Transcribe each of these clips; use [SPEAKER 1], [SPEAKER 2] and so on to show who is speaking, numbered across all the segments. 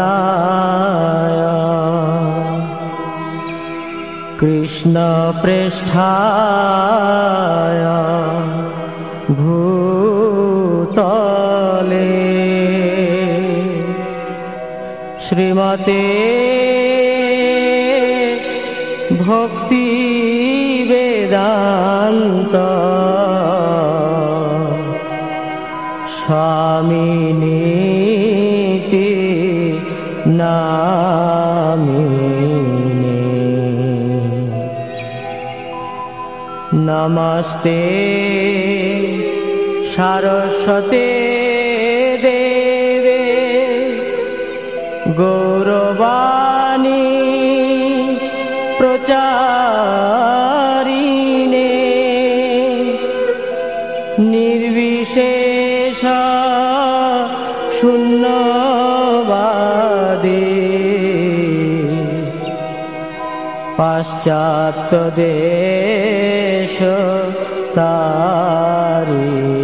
[SPEAKER 1] विष्णुपादाय कृष्णप्रेष्ठाय भूतले श्रीमते भक्ति वेदांत स्वामिनीति नामिने। नमस्ते सरस्वते देवे गौरवाणी प्रचारिणे निर्विशेष शून्यवादे पाश्चात्य देश तारिणे।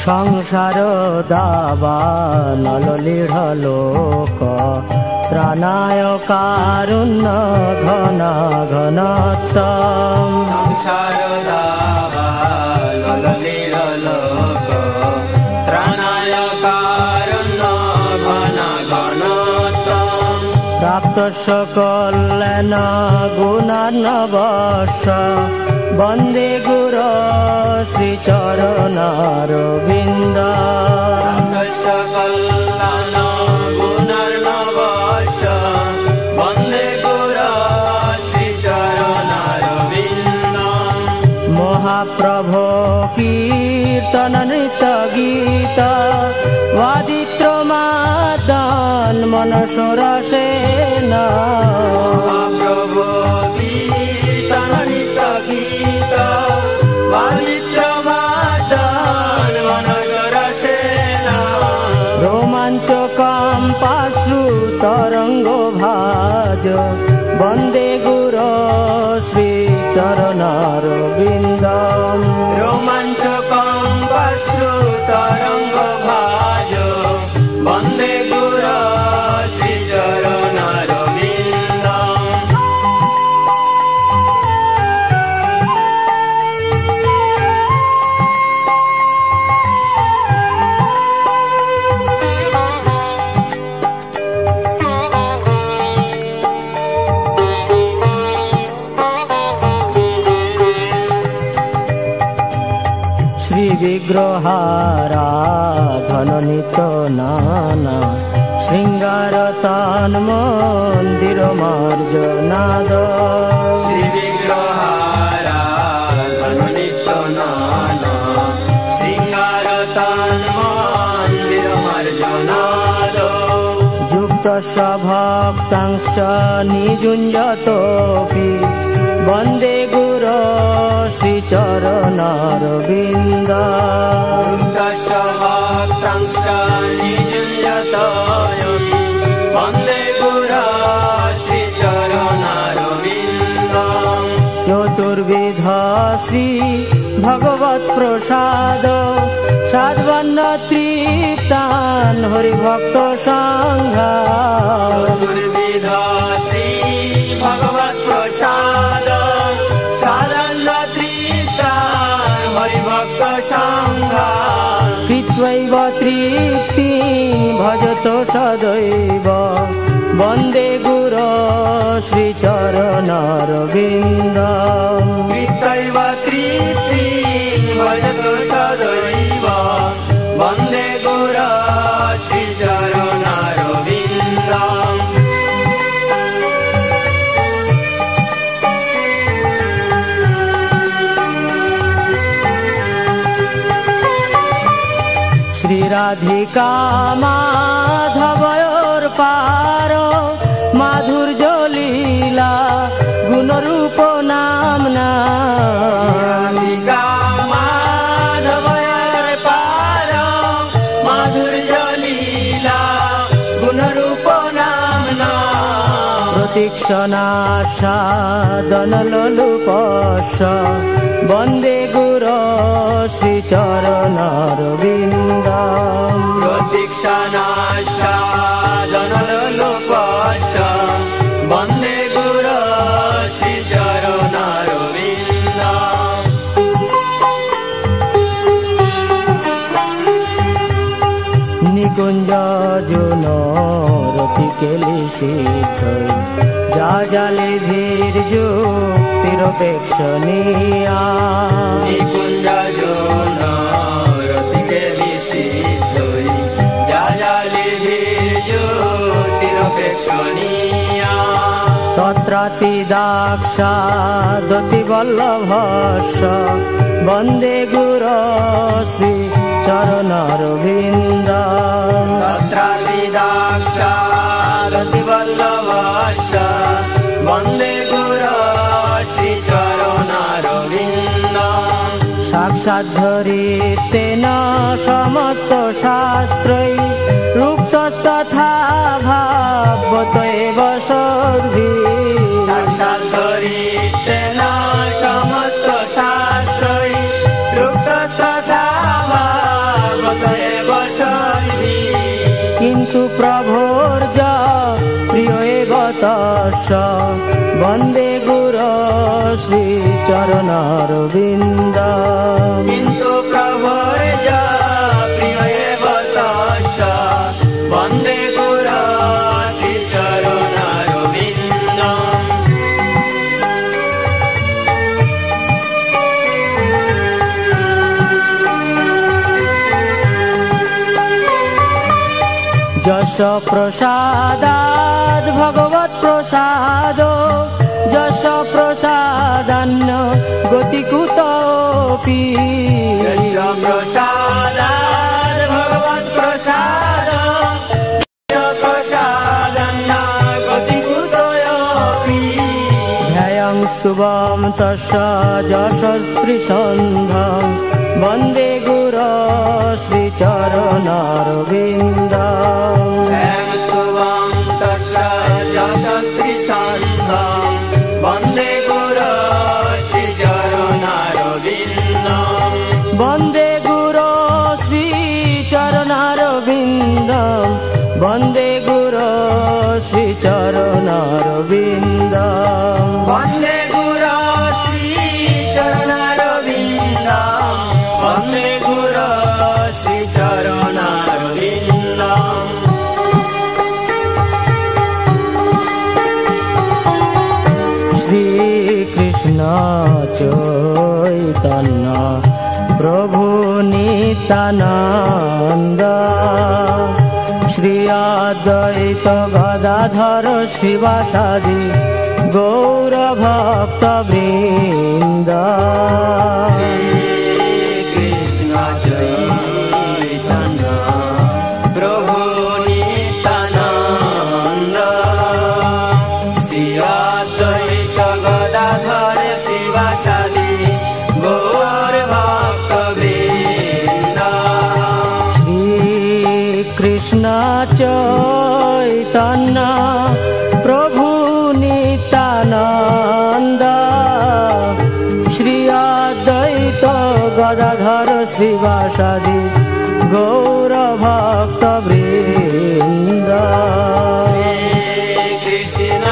[SPEAKER 1] संसार दावानल लीढ़ लोक त्राणाय कारुण्य घन घनत्तम।
[SPEAKER 2] संसार दावानल लीढ़ लोक त्राणाय कारुण्य घन घनत्तम।
[SPEAKER 1] प्राप्तस्य कल्याण गुणार्णवस्य वन्दे गुरो श्रीचरणारविन्द।
[SPEAKER 2] प्राप्तस्य कल्याण गुणार्णवस्य वन्दे गुरो श्रीचरणारविन्द।
[SPEAKER 1] महाप्रभो कीर्तन नृत्य गीत वादित्रमादन मनसोरसेन।
[SPEAKER 2] महाप्रभो कीर्तन नृत्य गीत वादित्रमादन मनसोरसेन।
[SPEAKER 1] रोमाञ्चकं पाश्रुतरङ्गो भाज वन्दे गुरो श्रीचरणारविन्दम्।
[SPEAKER 2] रोमाञ्चकं पाश्रुतरङ्गो भाज वन्दे गुरो श्रीचरणारविन्दम्।
[SPEAKER 1] विग्रहाराधननित नाना शृंगार तान मंदिर मार्जनाद।
[SPEAKER 2] श्री विग्रहाराधननित नाना शृंगार तान मंदिर मार्जनाद।
[SPEAKER 1] युक्तस्य भक्तांश्च निजुञ्जतोऽपि वन्दे गुरो श्रीचरणारविन्द।
[SPEAKER 2] युक्तस्य भक्तांश्च निजुञ्जतोऽपि वन्दे गुरो श्रीचरणारविन्द।
[SPEAKER 1] चतुर्विध श्री भगवत् प्रसाद साध्वन्न तृप्तान् हरिभक्त संघा।
[SPEAKER 2] चतुर्विध श्री भगवत् प्रसाद साधन्न तृप्तान् हरिभक्त संघा।
[SPEAKER 1] कृत्वैव तृप्तिं भजतो सदैव वन्दे गुरो श्रीचरणारविन्द।
[SPEAKER 2] कृत्वैव तृप्तिं भजतो सदैव वन्दे गुरो श्रीचरणारविन्द। श्री राधिका माधवयोर पारो
[SPEAKER 1] মাধুর্য লীলা গুণরূপ নামনা
[SPEAKER 2] রাধিকা মাধবয়ার পার মাধুর্য লীলা গুণরূপ নামনা
[SPEAKER 1] প্রতীক্ষণাসাদন লোলুপস্য বন্দে গুর শ্রীচরণারবিন্দ
[SPEAKER 2] প্রতীক্ষণাসাদন লোলুপস্য বন্দে গুর শ্রীচরণারবিন্দ
[SPEAKER 1] নিকুঞ্জ জুন রতি কেলিশিত যা জালে ধীর যুক্তিরপেক্ষণীয়া
[SPEAKER 2] নিকুঞ্জ জুন রতি কেলিশিত যা জালে ধীর যুক্তিরপেক্ষণীয়া
[SPEAKER 1] তত্রাতি দাক্ষাদতি বল্লভস্য বন্দে গুর শ্রী চরণারবিন্দ
[SPEAKER 2] তত্রাতি দাক্ষাদতি বল্লভস্য বন্দে গুর শ্রী চরণারবিন্দ
[SPEAKER 1] সাক্ষাৎ ধরিতেন সমস্ত শাস্ত্রৈ রুক্তস্তথা ভাবত এব সদ্ভিঃ
[SPEAKER 2] সাক্ষাৎ ধরিতেন সমস্ত শাস্ত্রৈ রুক্তস্তথা ভাবত এব সদ্ভিঃ
[SPEAKER 1] কিন্তু প্রভোর্য প্রিয় এব তস্য বন্দে গুর শ্রী চরণারবিন্দ
[SPEAKER 2] কিন্তু প্রভুর্য প্রিয় এব তস্য বন্দে গুর শ্রী চরণারবিন্দ
[SPEAKER 1] যশ প্রসাদাৎ ভগবৎ প্রসাদ যশ প্রসাদান্ন গতি কুতোপি
[SPEAKER 2] যশ প্রসাদাৎ ভগবৎ প্রসাদ যশ প্রসাদান্ন গতি কুতোপি
[SPEAKER 1] ধ্যায়ং স্তুবং তস্য যশস্ত্রিসন্ধং বন্দে গুর শ্রী চরণারবিন্দ
[SPEAKER 2] স্তবং তস্য যশস্ত্রিসন্ধং বন্দে গুর শ্রী চরণারবিন্দ
[SPEAKER 1] বন্দে গুর শ্রী চরণারবিন্দ বন্দে গুর শ্রী চরণারবিন্দ
[SPEAKER 2] বন্দে গুর শ্রী চরণারবিন্দ বন্দে গুর শ্রী চরণারবিন্দ
[SPEAKER 1] শ্রীকৃষ্ণ চৈতন্য প্রভু নিত্যানন্দ শ্রী অদ্বৈত গদাধর শিবাসাদি গৌর ভক্ত বৃন্দ
[SPEAKER 2] কৃষ্ণ চৈতন্য প্রভু নিত্যানন্দ শ্রী অদ্বৈত গদাধর শিবাসাদি গৌর ভক্ত বৃন্দ
[SPEAKER 1] শ্রীকৃষ্ণ চৈতন্য প্রভু নিত্যানন্দ শ্রী অদ্বৈত গদাধর শিবাসাদি গৌর ভক্ত বৃন্দ
[SPEAKER 2] কৃষ্ণ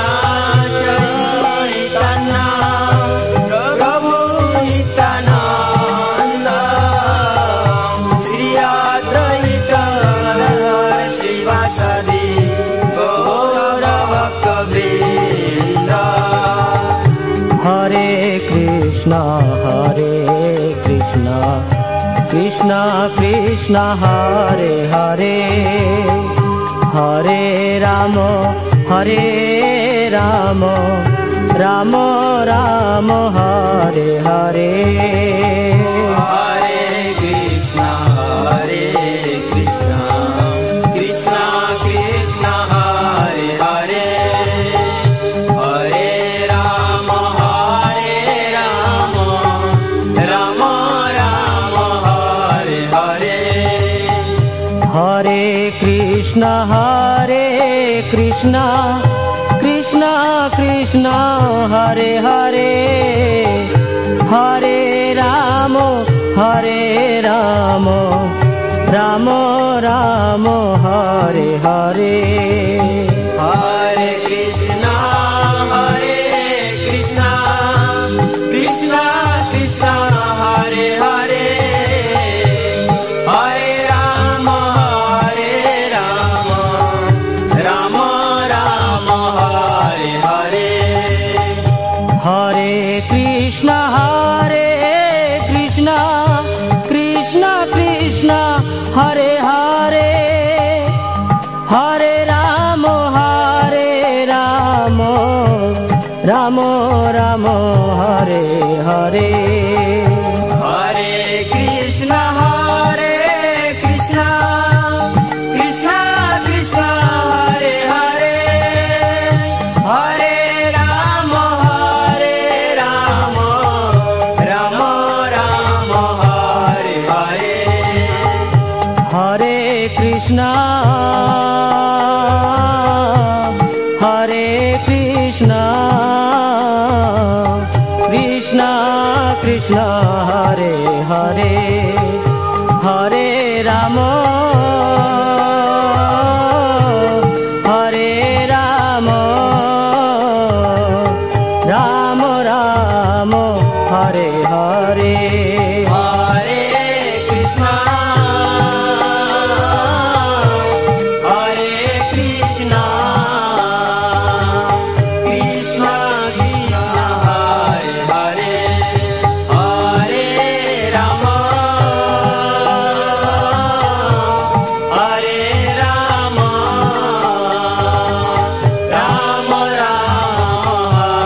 [SPEAKER 2] চৈতন্য প্রভু নিত্যানন্দ শ্রী অদ্বৈত শিবাসাদি গৌর ভক্ত বৃন্দ
[SPEAKER 1] হরে Krishna Krishna Krishna Hare Hare Hare Ram Ram Ram Hare Hare
[SPEAKER 2] Hare Krishna Krishna Krishna Hare Hare
[SPEAKER 1] Krishna Hare Krishna Krishna Krishna Hare Hare Hare Rama Rama Rama Hare Hare
[SPEAKER 2] Hare Krishna Krishna Krishna Hare Hare Hare Rama Rama Rama Hare Hare
[SPEAKER 1] Hare Krishna Krishna Krishna Hare Hare Hare Rama Rama Rama Hare Hare
[SPEAKER 2] Hare Krishna Krishna Krishna Hare Hare Hare Rama Rama Rama Hare Hare
[SPEAKER 1] Hare Krishna Krishna Krishna Hare Hare Hare Rama Rama Rama Hare Hare
[SPEAKER 2] Hare Krishna Krishna Krishna Hare Hare Hare Rama Rama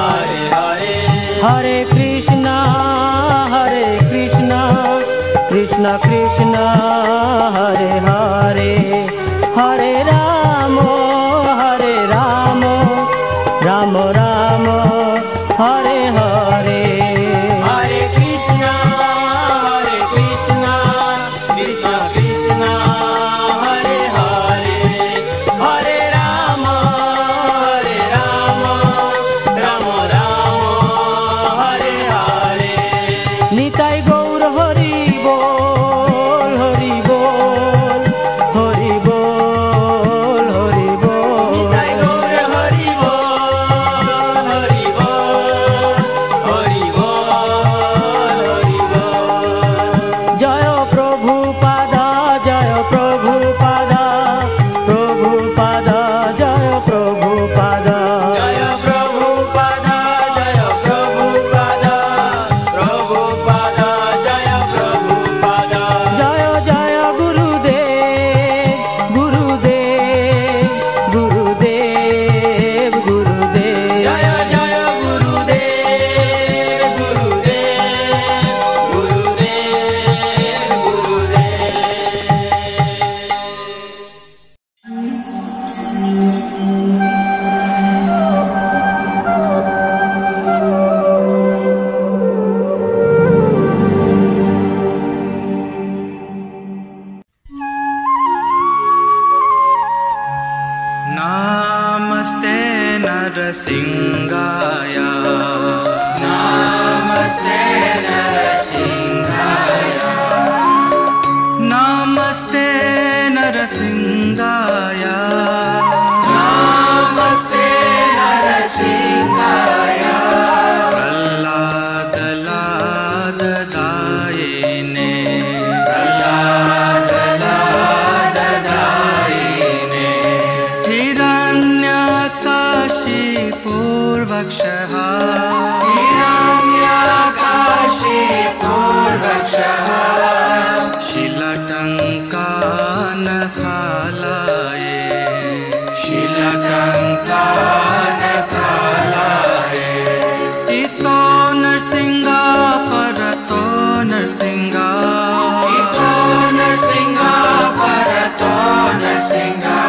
[SPEAKER 2] Hare Hare
[SPEAKER 1] Hare Krishna Krishna Krishna Hare Hare Hare Rama Rama Rama Hare Hare
[SPEAKER 2] Hare Krishna Krishna Krishna Hare Hare Hare Rama Rama Hare Hare
[SPEAKER 1] Nitai Gaur Hari Bol Hari Bol Hari Bol Hari Bol
[SPEAKER 2] Nitai Gaur Hari Bol Hari Bol
[SPEAKER 1] Jaya Prabhupada Jaya Prabhupada Prabhupada Jaya Prabhupada
[SPEAKER 2] Jaya Prabhupada Jaya Prabhupada Prabhupada Jaya Prabhupada
[SPEAKER 1] Jaya Jaya Gurudev Gurudev Gurudev Gurudev
[SPEAKER 2] Jaya Jaya Gurudev
[SPEAKER 3] Namaste Narasingaya Namaste Narasingaya Namaste Narasingaya Namaste Narasingaya Prahlad Dayine Prahlad Dayine Hiranyakashipurvakshah Hiranyakashipurvakshah Shilakankanakalaye Shilakankanakalaye Ito Narsingha Parato Narsingha Ito Narsingha Parato Narsingha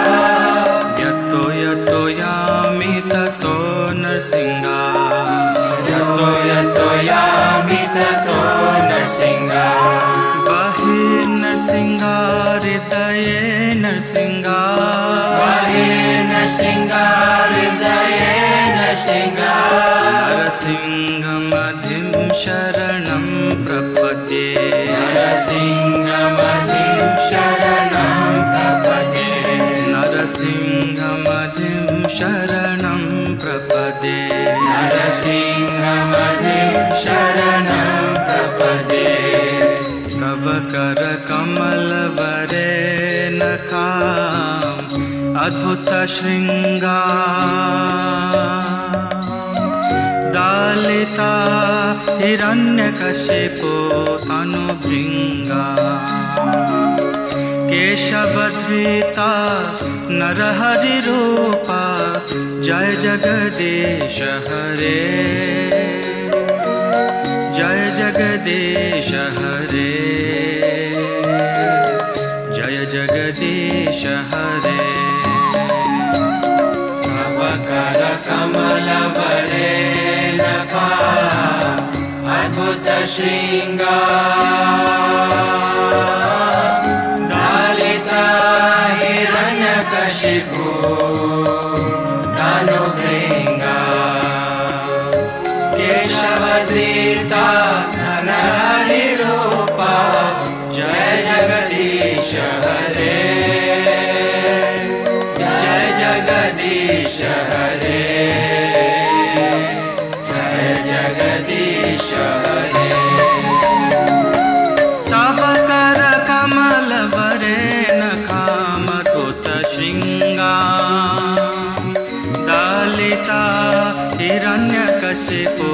[SPEAKER 3] Yato Yato Yami Tato Narsingha Yato Yato Yami Tato Narsingha Bahir Narsingha Hridaye Narsingha
[SPEAKER 2] नरसिंहाहृदयेन
[SPEAKER 3] नरसिंहमधिं शरणं प्रपद्ये
[SPEAKER 2] नरसिंहमधिं शरणं प्रपद्ये
[SPEAKER 3] नरसिंहमधिं शरणं प्रपद्ये
[SPEAKER 2] नरसिंहमधिं शरणं प्रपद्ये
[SPEAKER 3] तव करकमलवरेणकाम् अद्भुत शृङ्गार दालिता हिरण्यकशिपो तनुभृङ्गा केशवधृता नरहरिरूपा जय जगदीश हरे जय जगदीश हरे जय जगदीश हरे
[SPEAKER 2] तव करकमलवरेणकाम् अद्भुत शृङ्गार दालिता हिरण्यकशिपो तनुभृङ्गा केशवधृता नरहरिरूपा जय जगदीश हरे जय जगदीश हरे जय जगदीश हरे
[SPEAKER 3] तव करकमलवरेणकामद्भुत शृङ्गार दालिता हिरण्यकशिपो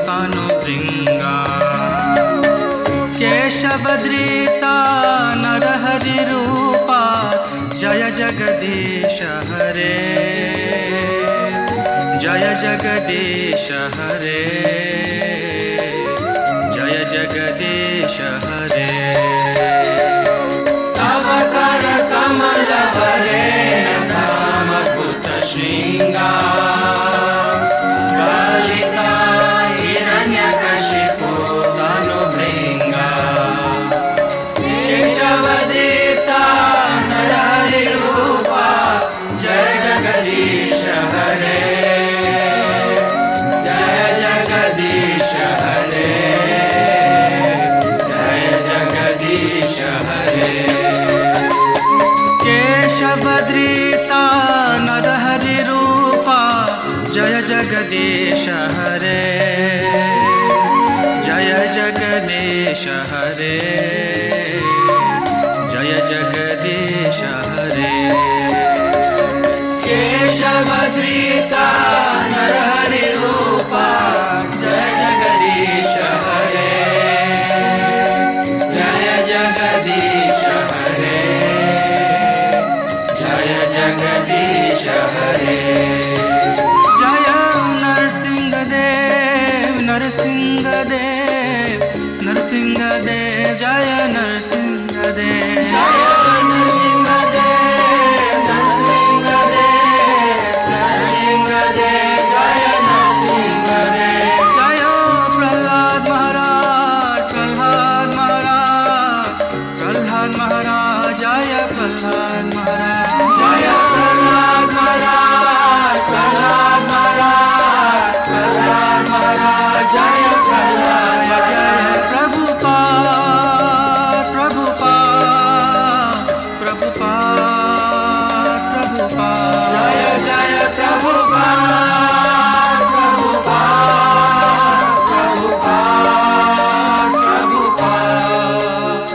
[SPEAKER 3] तनुभृङ्गा केशवधृता नरहरिरूपा जय जगदीश हरे जय जगदीश हरे जय जगदीश हरे
[SPEAKER 2] तव करकमलवरेणकामद्भुत शृङ्गार दालिता हिरण्यकशिपो तनुभृङ्गा केशवधृता नरहरिरूपा जय जगदीश हरे जय जगदीश हरे जय जगदीश हरे
[SPEAKER 3] केशवधृता नरहरिरूपा जय जगदीश हरे जय जगदीश हरे जय जगदीश हरे
[SPEAKER 2] केशवधृता नरहरिरूपा जय जगदीश हरे जय जगदीश हरे जय जगदीश हरे
[SPEAKER 3] जय नरसिंहदेव नरसिंहदेव नरसिंहदेव जय नरसिंहदेव
[SPEAKER 2] जय नरसिंहदेव नरसिंहदेव नरसिंहदेव जय नरसिंहदेव
[SPEAKER 3] जय प्रहलाद महाराज प्रहलाद महाराज प्रहलाद महाराज जय प्रहलाद महाराज
[SPEAKER 2] जय प्रहलाद महाराज प्रहलाद महाराज प्रहलाद महाराज जय प्रहलाद महाराज
[SPEAKER 3] प्रभुपाद प्रभुपाद प्रभुपाद प्रभुपाद
[SPEAKER 2] जय जय प्रभुपाद प्रभुपाद प्रभुपाद प्रभुपाद